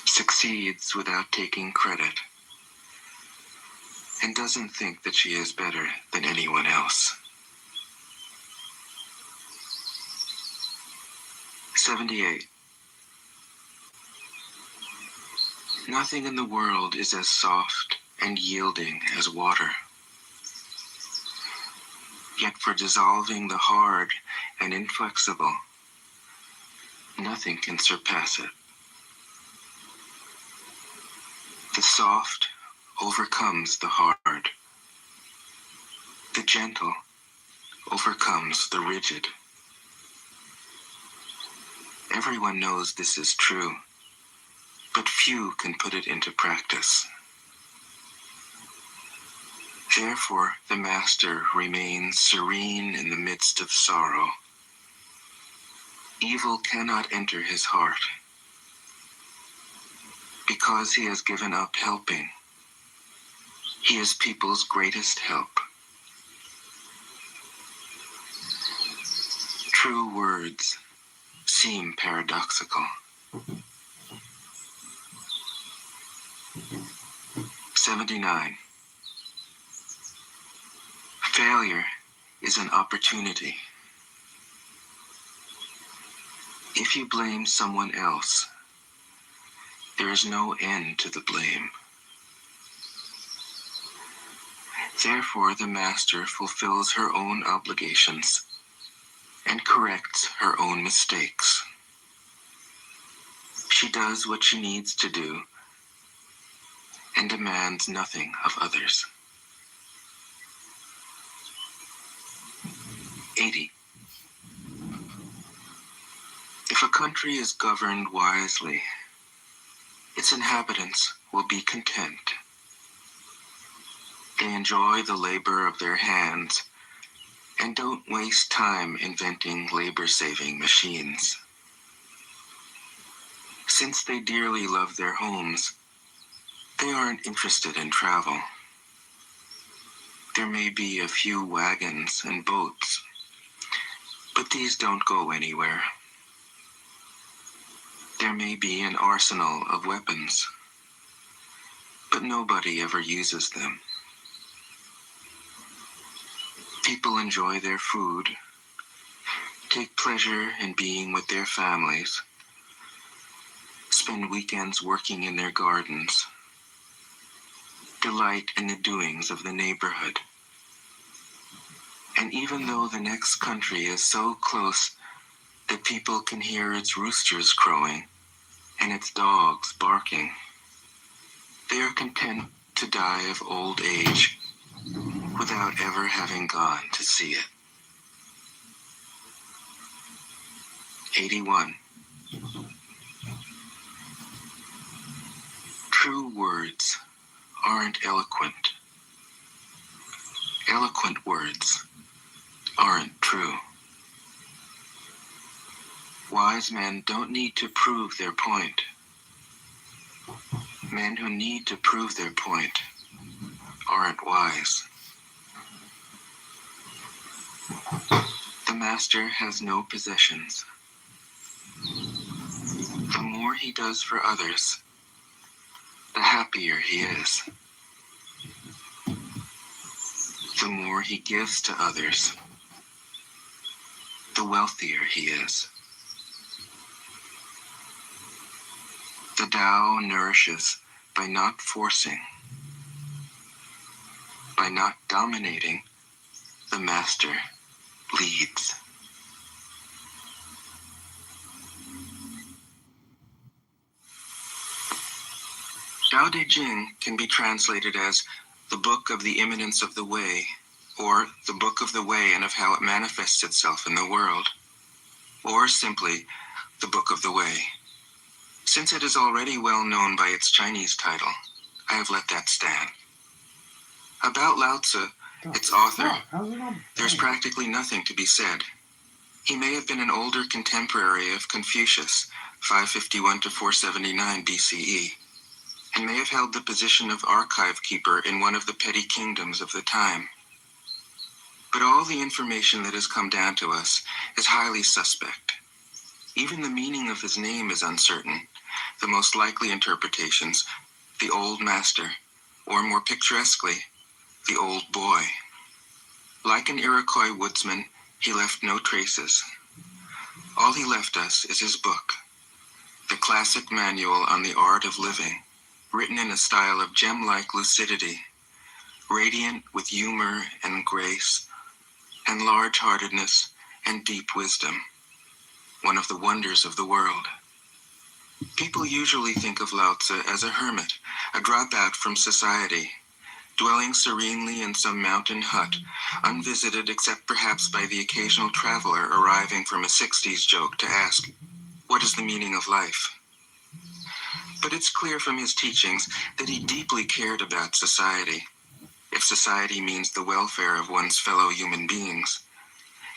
succeeds without taking credit, and doesn't think that she is better than anyone else. 78. Nothing in the world is as soft and yielding as water. Yet for dissolving the hard and inflexible, nothing can surpass it. The soft overcomes the hard. The gentle overcomes the rigid. Everyone knows this is true, but few can put it into practice. Therefore, the Master remains serene in the midst of sorrow. Evil cannot enter his heart, because he has given up helping. He is people's greatest help. True words seem paradoxical. 79. Failure is an opportunity. If you blame someone else, there is no end to the blame. Therefore, the Master fulfills her own obligations and corrects her own mistakes. She does what she needs to do and demands nothing of others. 80. If a country is governed wisely, its inhabitants will be content. They enjoy the labor of their hands and don't waste time inventing labor-saving machines. Since they dearly love their homes, they aren't interested in travel. There may be a few wagons and boats, but these don't go anywhere. There may be an arsenal of weapons, but nobody ever uses them. People enjoy their food, take pleasure in being with their families, spend spend weekends working in their gardens, delight in the doings of the neighborhood. And even though the next country is so close that people can hear its roosters crowing and its dogs barking, they are content to die of old age without ever having gone to see it. 81. True words aren't eloquent. Eloquent words aren't true. Wise men don't need to prove their point. Men who need to prove their point aren't wise. The master has no possessions. The more he does for others, the happier he is. The more he gives to others, the wealthier he is. The Tao nourishes by not forcing, by not dominating. The master leads. Tao Te Ching can be translated as the Book of the Immanence of the Way, or the Book of the Way and of how it manifests itself in the world, or simply the Book of the Way. Since it is already well known by its Chinese title, I have let that stand. About Lao Tzu, its author, there's practically nothing to be said. He may have been an older contemporary of Confucius, 551 to 479 BCE, and may have held the position of archive keeper in one of the petty kingdoms of the time. But all the information that has come down to us is highly suspect. Even the meaning of his name is uncertain. The most likely interpretations, the old master, or more picturesquely, the old boy. Like an Iroquois woodsman, he left no traces. All he left us is his book, the classic manual on the art of living, written in a style of gem-like lucidity, radiant with humor and grace, and large-heartedness and deep wisdom, one of the wonders of the world. People usually think of Lao Tzu as a hermit, a dropout from society, dwelling serenely in some mountain hut, unvisited except perhaps by the occasional traveler arriving from a 60s joke to ask, what is the meaning of life? But it's clear from his teachings that he deeply cared about society, if society means the welfare of one's fellow human beings.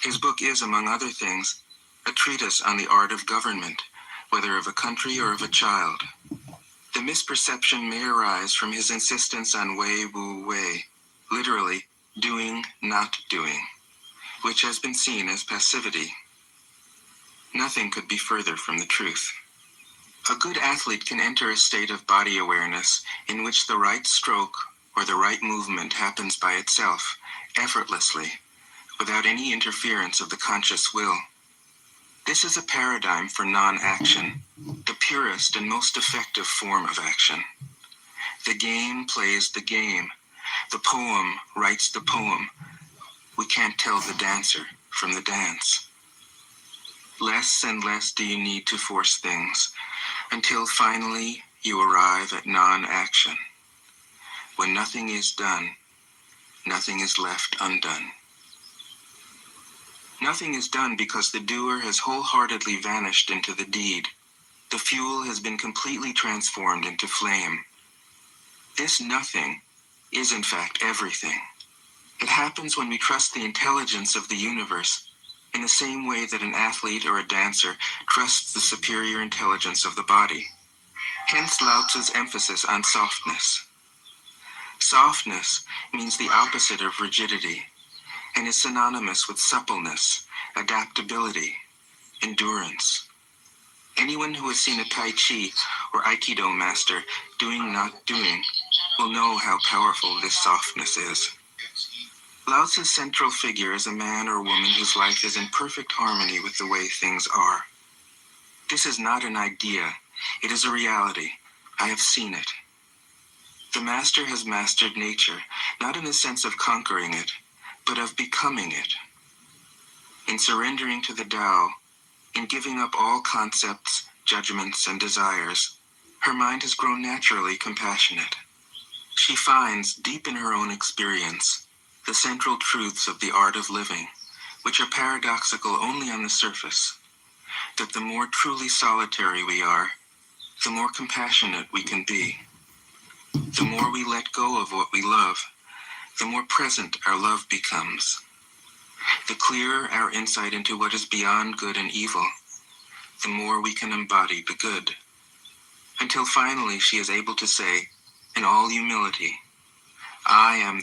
His book is, among other things, a treatise on the art of government, whether of a country or of a child. The misperception may arise from his insistence on wei wu wei, literally, doing, not doing, which has been seen as passivity. Nothing could be further from the truth. A good athlete can enter a state of body awareness in which the right stroke or the right movement happens by itself, effortlessly, without any interference of the conscious will. This is a paradigm for non-action, the purest and most effective form of action. The game plays the game. The poem writes the poem. We can't tell the dancer from the dance. Less and less do you need to force things, until finally you arrive at non-action. When nothing is done, nothing is left undone. Nothing is done because the doer has wholeheartedly vanished into the deed. The fuel has been completely transformed into flame. This nothing is in fact everything. It happens when we trust the intelligence of the universe in the same way that an athlete or a dancer trusts the superior intelligence of the body. Hence Lao Tzu's emphasis on softness. Softness means the opposite of rigidity, and is synonymous with suppleness, adaptability, endurance. Anyone who has seen a Tai Chi or Aikido master doing not doing will know how powerful this softness is. Lao Tzu's central figure is a man or woman whose life is in perfect harmony with the way things are. This is not an idea, It is a reality. I have seen it. The master has mastered nature, not in the sense of conquering it, but of becoming it. In surrendering to the Tao, in giving up all concepts, judgments, and desires, her mind has grown naturally compassionate. She finds, deep in her own experience, the central truths of the art of living, which are paradoxical only on the surface, that the more truly solitary we are, the more compassionate we can be. The more we let go of what we love, the more present our love becomes. The clearer our insight into what is beyond good and evil, the more we can embody the good. Until finally she is able to say, in all humility, I am